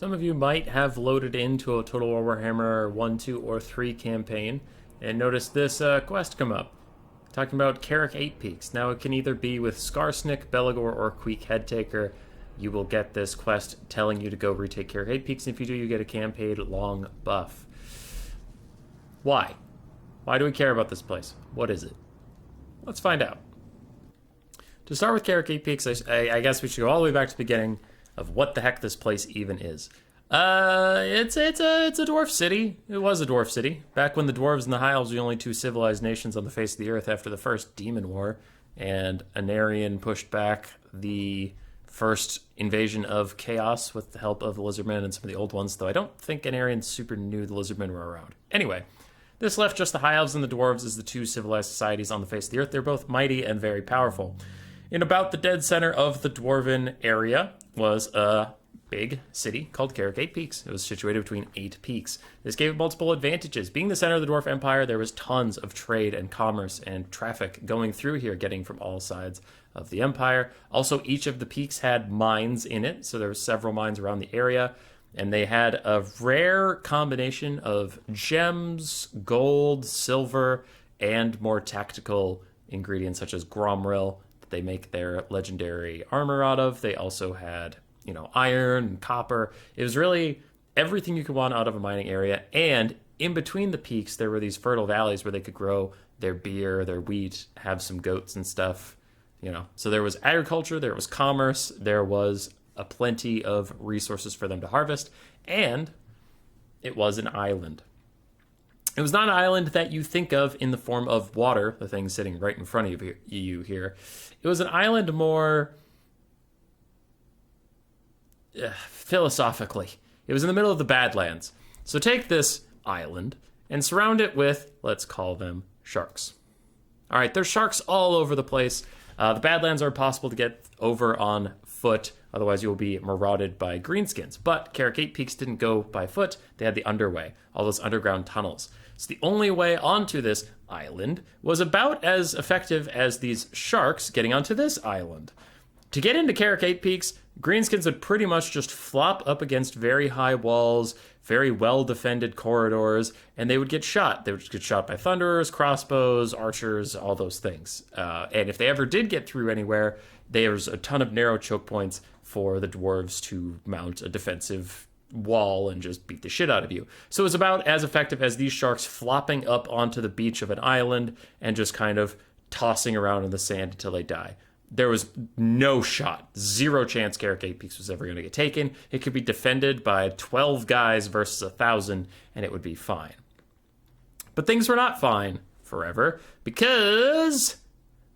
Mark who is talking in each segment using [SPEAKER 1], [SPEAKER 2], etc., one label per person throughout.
[SPEAKER 1] Some of you might have loaded into a Total War Warhammer 1, 2, or 3 campaign and noticed this quest come up. Talking about Karak 8 Peaks. Now it can either be with Scarsnake, Belagor, or Queek Headtaker. You will get this quest telling you to go retake Karak 8 Peaks, and if you do, you get a campaign long buff. Why? Why do we care about this place? What is it? Let's find out. To start with Karak 8 Peaks, I guess we should go all the way back to the beginning of what the heck this place even is. It's a dwarf city. It was a dwarf city. Back when the dwarves and the high elves were the only two civilized nations on the face of the earth after the first Demon War, and Anarion pushed back the first invasion of Chaos with the help of the Lizardmen and some of the old ones, though I don't think Anarion super knew the Lizardmen were around. Anyway, this left just the high elves and the dwarves as the two civilized societies on the face of the earth. They're both mighty and very powerful. In about the dead center of the dwarven area was a big city called Karak 8 Peaks. It was situated between 8 peaks. This gave it multiple advantages. Being the center of the Dwarf Empire, there was tons of trade and commerce and traffic going through here, getting from all sides of the empire. Also, each of the peaks had mines in it, so there were several mines around the area, and they had a rare combination of gems, gold, silver, and more tactical ingredients such as gromril that they make their legendary armor out of. They also had iron and copper. It was really everything you could want out of a mining area. And in between the peaks, there were these fertile valleys where they could grow their beer, their wheat, have some goats and stuff. So there was agriculture, there was commerce, there was a plenty of resources for them to harvest, and it was an island. It was not an island that you think of in the form of water, the thing sitting right in front of you here. It was an island more philosophically. It was in the middle of the Badlands. So take this island and surround it with, let's call them, sharks. All right, there's sharks all over the place. The Badlands are impossible to get over on foot, otherwise you'll be marauded by greenskins. But Karak 8 Peaks didn't go by foot. They had the underway, all those underground tunnels. So the only way onto this island was about as effective as these sharks getting onto this island. To get into Karak 8 Peaks, greenskins would pretty much just flop up against very high walls, very well-defended corridors, and they would get shot. They would get shot by thunderers, crossbows, archers, all those things. And if they ever did get through anywhere, there was a ton of narrow choke points for the dwarves to mount a defensive wall and just beat the shit out of you. So it was about as effective as these sharks flopping up onto the beach of an island and just kind of tossing around in the sand until they die. There was no shot, zero chance Karak 8 Peaks was ever going to get taken. It could be defended by 12 guys versus 1,000, and it would be fine. But things were not fine forever, because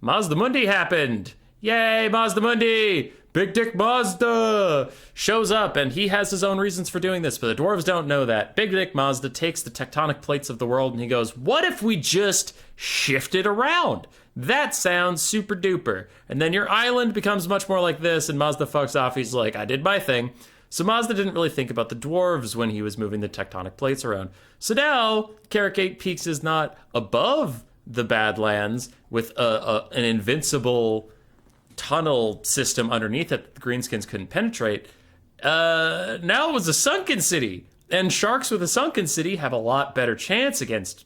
[SPEAKER 1] Mazda Mundi happened. Yay, Mazda Mundi! Big Dick Mazda shows up, and he has his own reasons for doing this, but the dwarves don't know that. Big Dick Mazda takes the tectonic plates of the world, and he goes, what if we just shift it around? That sounds super duper. And then your island becomes much more like this, and Mazda fucks off. He's like, I did my thing. So Mazda didn't really think about the dwarves when he was moving the tectonic plates around. So now, Karak 8 Peaks is not above the Badlands with an invincible tunnel system underneath it that the greenskins couldn't penetrate. Now it was a sunken city. And sharks with a sunken city have a lot better chance against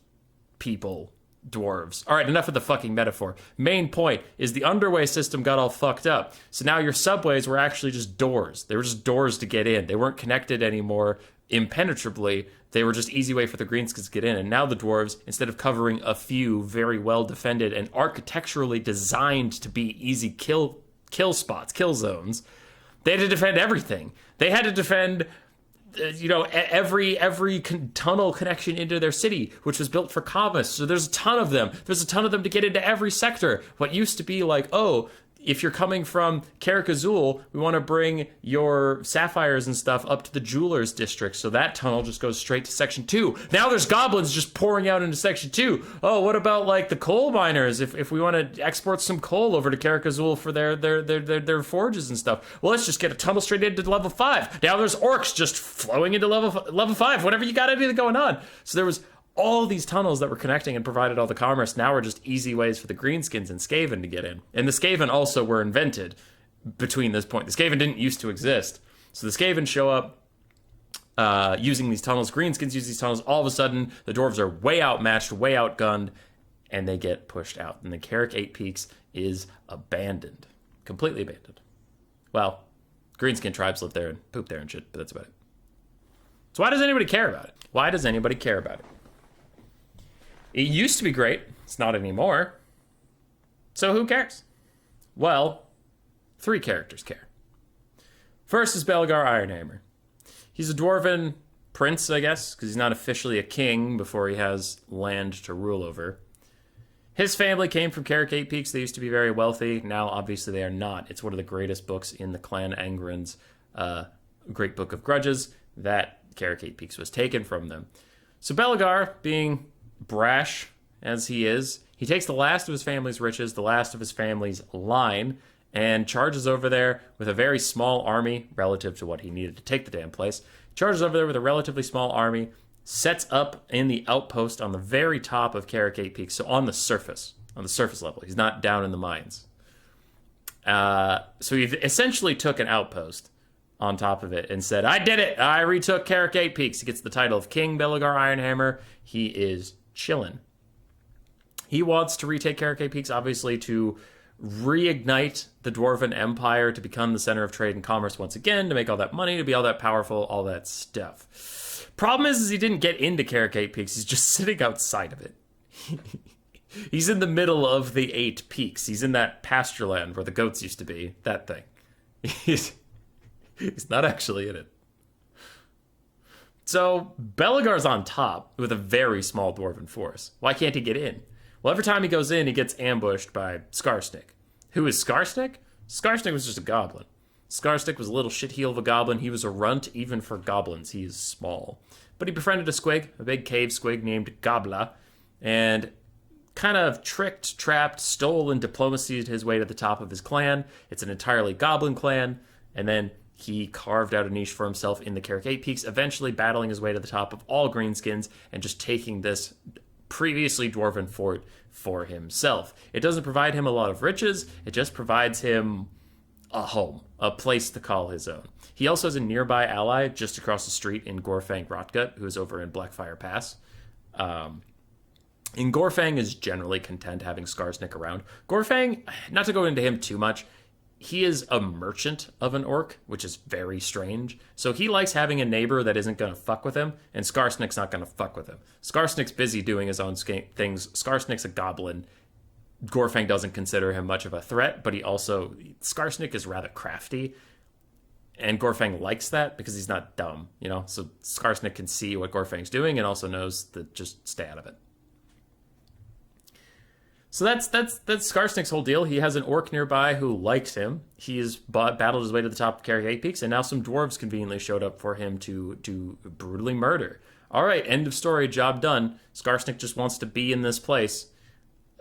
[SPEAKER 1] people. Dwarves. All right, enough of the fucking metaphor. Main point is the underway system got all fucked up. So now your subways were actually just doors. They were just doors to get in. They weren't connected anymore impenetrably. They were just easy way for the greenskins to get in. And now the dwarves, instead of covering a few very well defended and architecturally designed to be easy kill spots, kill zones, they had to defend everything. They had to defend every tunnel connection into their city, which was built for commerce. So there's a ton of them. There's a ton of them to get into every sector. What used to be like, oh, if you're coming from Karak Azul, we want to bring your sapphires and stuff up to the jewelers district. So that tunnel just goes straight to section 2. Now there's goblins just pouring out into section 2. Oh, what about like the coal miners? If we want to export some coal over to Karak Azul for their forges and stuff. Well, let's just get a tunnel straight into level 5. Now there's orcs just flowing into level 5. Whatever you got anything going on. So there was all these tunnels that were connecting and provided all the commerce now are just easy ways for the greenskins and Skaven to get in. And the Skaven also were invented between this point. The Skaven didn't used to exist. So the Skaven show up, using these tunnels. Greenskins use these tunnels. All of a sudden, the dwarves are way outmatched, way outgunned, and they get pushed out. And the Karak 8 Peaks is abandoned. Completely abandoned. Well, Greenskin tribes live there and poop there and shit, but that's about it. So why does anybody care about it? Why does anybody care about it? It used to be great. It's not anymore. So who cares? Well, 3 characters care. First is Belgar Ironhammer. He's a dwarven prince, I guess, because he's not officially a king before he has land to rule over. His family came from Karak 8 Peaks. They used to be very wealthy. Now, obviously, they are not. It's one of the greatest books in the Clan Angren's Great Book of Grudges that Karak 8 Peaks was taken from them. So Belgar, being brash as he is, he takes the last of his family's riches, the last of his family's line, and charges over there with a very small army relative to what he needed to take the damn place. Charges over there with a relatively small army, sets up in the outpost on the very top of Karak 8 Peaks, so on the surface level. He's not down in the mines. So he essentially took an outpost on top of it and said, I did it! I retook Karak 8 Peaks. He gets the title of King Belgar Ironhammer. He is chillin'. He wants to retake Karak 8 Peaks, obviously, to reignite the Dwarven Empire, to become the center of trade and commerce once again, to make all that money, to be all that powerful, all that stuff. Problem is he didn't get into Karak 8 Peaks. He's just sitting outside of it. He's in the middle of the 8 Peaks. He's in that pasture land where the goats used to be. That thing. He's not actually in it. So Belgar's on top with a very small dwarven force. Why can't he get in? Well, every time he goes in, he gets ambushed by Scarsnake. Who is Scarsnake? Scarsnake was just a goblin. Scarsnake was a little shitheel of a goblin. He was a runt even for goblins. He is small. But he befriended a squig, a big cave squig named Gobla, and kind of tricked, trapped, stole, and diplomacied his way to the top of his clan. It's an entirely goblin clan, and then he carved out a niche for himself in the Karak 8 Peaks, eventually battling his way to the top of all greenskins and just taking this previously dwarven fort for himself. It doesn't provide him a lot of riches, it just provides him a home, a place to call his own. He also has a nearby ally just across the street in Gorfang Rotgut, who is over in Blackfire Pass. And Gorfang is generally content having Scarsnake around. Gorfang, not to go into him too much, he is a merchant of an orc, which is very strange. So he likes having a neighbor that isn't going to fuck with him, and Scarsnake's not going to fuck with him. Scarsnake's busy doing his own things. Scarsnake's a goblin. Gorfang doesn't consider him much of a threat, but Scarsnake is rather crafty, and Gorfang likes that because he's not dumb, you know? So Scarsnake can see what Gorfang's doing and also knows that just stay out of it. So that's Scarsnake's whole deal. He has an orc nearby who likes him. He's battled his way to the top of Karak 8 Peaks, and now some dwarves conveniently showed up for him to brutally murder. All right, end of story, job done. Scarsnake just wants to be in this place.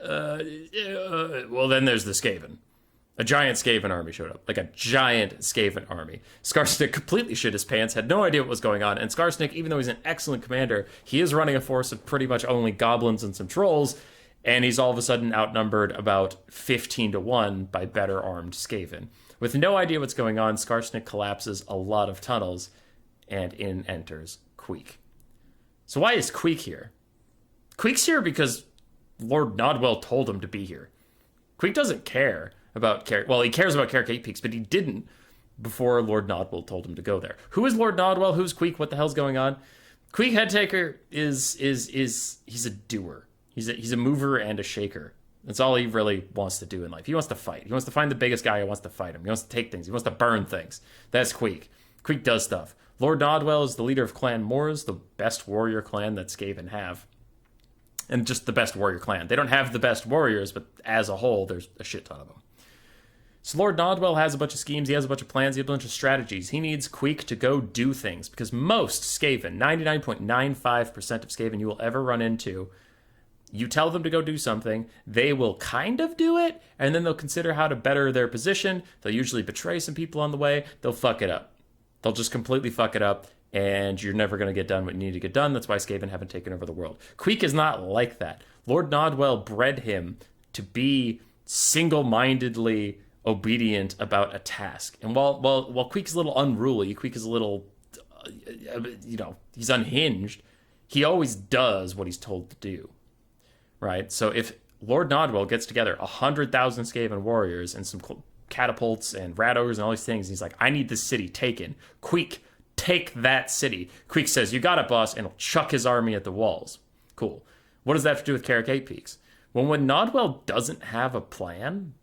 [SPEAKER 1] Well, then there's the Skaven. A giant Skaven army showed up, like a giant Skaven army. Scarsnake completely shit his pants, had no idea what was going on, and Scarsnake, even though he's an excellent commander, he is running a force of pretty much only goblins and some trolls, and he's all of a sudden outnumbered about 15-1 by better armed Skaven. With no idea what's going on, Scarsnake collapses a lot of tunnels, and in enters Queek. So why is Queek here? Queek's here because Lord Nodwell told him to be here. Queek doesn't care about Well, he cares about Karak 8 Peaks, but he didn't before Lord Nodwell told him to go there. Who is Lord Nodwell? Who's Queek? What the hell's going on? Queek Headtaker is he's a doer. He's a mover and a shaker. That's all he really wants to do in life. He wants to fight. He wants to find the biggest guy who wants to fight him. He wants to take things. He wants to burn things. That's Queek. Queek does stuff. Lord Nodwell is the leader of Clan Moors, the best warrior clan that Skaven have. And just the best warrior clan. They don't have the best warriors, but as a whole, there's a shit ton of them. So Lord Nodwell has a bunch of schemes, he has a bunch of plans, he has a bunch of strategies. He needs Queek to go do things, because most Skaven, 99.95% of Skaven you will ever run into, you tell them to go do something, they will kind of do it, and then they'll consider how to better their position. They'll usually betray some people on the way. They'll fuck it up. They'll just completely fuck it up, and you're never going to get done what you need to get done. That's why Skaven haven't taken over the world. Queek is not like that. Lord Nodwell bred him to be single-mindedly obedient about a task. And while Queek is a little unruly, Queek is a little he's unhinged, he always does what he's told to do, right? So if Lord Nodwell gets together 100,000 Skaven warriors and some catapults and rat ogres and all these things, and he's like, I need this city taken. Queek, take that city. Queek says, you got it, boss, and he'll chuck his army at the walls. Cool. What does that have to do with Karak Eight Peaks? Well, when Nodwell doesn't have a plan,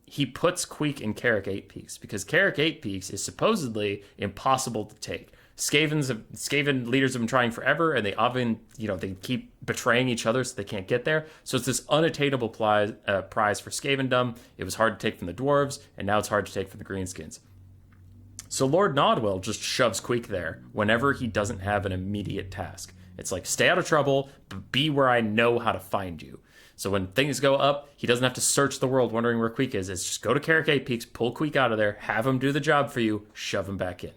[SPEAKER 1] he puts Queek in Karak Eight Peaks, because Karak Eight Peaks is supposedly impossible to take. Skaven leaders have been trying forever, and they often, they keep betraying each other, so they can't get there. So it's this unattainable prize for Skavendom. It was hard to take from the dwarves, and now it's hard to take from the greenskins. So Lord Nodwell just shoves Queek there whenever he doesn't have an immediate task. It's like, stay out of trouble, but be where I know how to find you. So when things go up, he doesn't have to search the world wondering where Queek is. It's just go to Karak Eight Peaks, pull Queek out of there, have him do the job for you, shove him back in.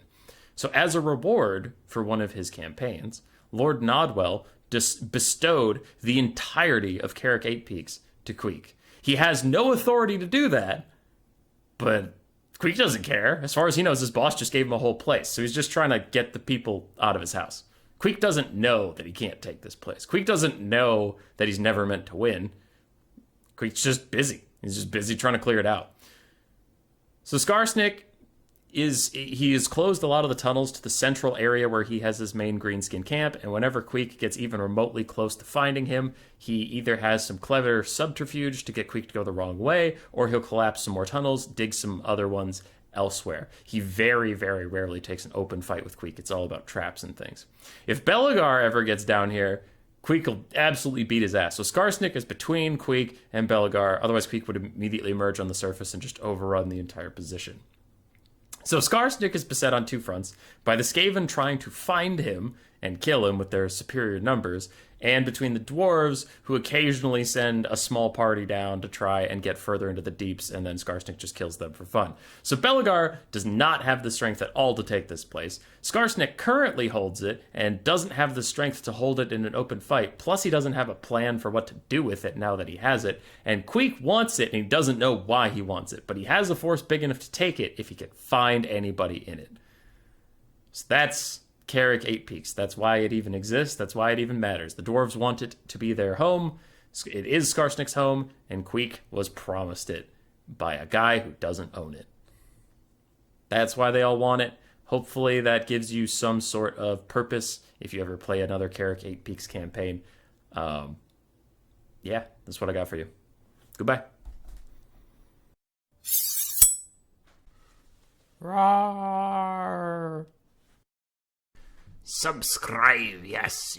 [SPEAKER 1] So as a reward for one of his campaigns, Lord Nodwell bestowed the entirety of Karak Eight Peaks to Queek. He has no authority to do that, but Queek doesn't care. As far as he knows, his boss just gave him a whole place. So he's just trying to get the people out of his house. Queek doesn't know that he can't take this place. Queek doesn't know that he's never meant to win. Queek's just busy. He's just busy trying to clear it out. So Scarsnake he has closed a lot of the tunnels to the central area where he has his main greenskin camp, and whenever Queek gets even remotely close to finding him, he either has some clever subterfuge to get Queek to go the wrong way, or he'll collapse some more tunnels, dig some other ones elsewhere. He very, very rarely takes an open fight with Queek. It's all about traps and things. If Belegar ever gets down here, Queek will absolutely beat his ass. So Scarsnake is between Queek and Belegar, otherwise Queek would immediately emerge on the surface and just overrun the entire position. So Scarsnake is beset on two fronts, by the Skaven trying to find him and kill him with their superior numbers, and between the dwarves, who occasionally send a small party down to try and get further into the deeps, and then Scarsnake just kills them for fun. So Belegar does not have the strength at all to take this place. Scarsnake currently holds it, and doesn't have the strength to hold it in an open fight, plus he doesn't have a plan for what to do with it now that he has it, and Queek wants it, and he doesn't know why he wants it, but he has a force big enough to take it if he can find anybody in it. So that's Karak Eight Peaks. That's why it even exists. That's why it even matters. The dwarves want it to be their home. It is Scarsnake's home, and Queek was promised it by a guy who doesn't own it. That's why they all want it. Hopefully that gives you some sort of purpose if you ever play another Karak Eight Peaks campaign. Yeah, that's what I got for you. Goodbye. Roar. Subscribe, yes.